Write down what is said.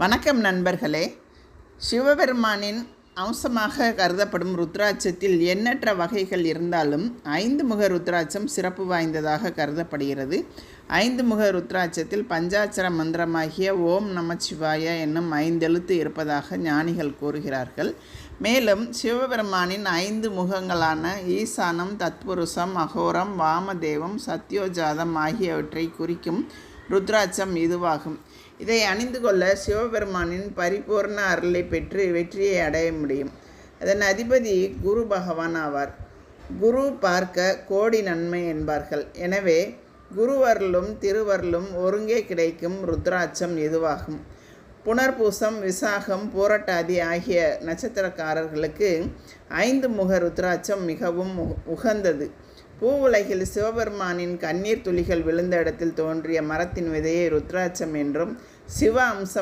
வணக்கம் நண்பர்களே. சிவபெருமானின் அம்சமாக கருதப்படும் ருத்ராட்சத்தில் எண்ணற்ற வகைகள் இருந்தாலும் 5 முக ருத்ராட்சம் சிறப்பு வாய்ந்ததாக கருதப்படுகிறது. 5 முக ருத்ராட்சத்தில் பஞ்சாட்சர மந்திரமாகிய ஓம் நமச்சிவாய என்னும் 5 எழுத்து இருப்பதாக ஞானிகள் கூறுகிறார்கள். மேலும் சிவபெருமானின் 5 முகங்களான ஈசானம், தத்புருஷம், அகோரம், வாமதேவம், சத்யோஜாதம் ஆகியவற்றை குறிக்கும் ருத்ராட்சம் இதுவாகும். இதை அணிந்து கொள்ள சிவபெருமானின் பரிபூர்ண அருளை பெற்று வெற்றியை அடைய முடியும். அதன் அதிபதி குரு பகவான் ஆவார். குரு பார்க்க கோடி நன்மை என்பார்கள். எனவே குருவருளும் திருவருளும் ஒருங்கே கிடைக்கும் ருத்ராட்சம் இதுவாகும். புனர்பூசம், விசாகம், பூரட்டாதி ஆகிய நட்சத்திரக்காரர்களுக்கு 5 முக ருத்ராட்சம் மிகவும் உகந்தது. பூவுலகில் சிவபெருமானின் கண்ணீர் துளிகள் விழுந்த இடத்தில் தோன்றிய மரத்தின் விதையை ருத்ராட்சம் என்றும், சிவ அம்சம்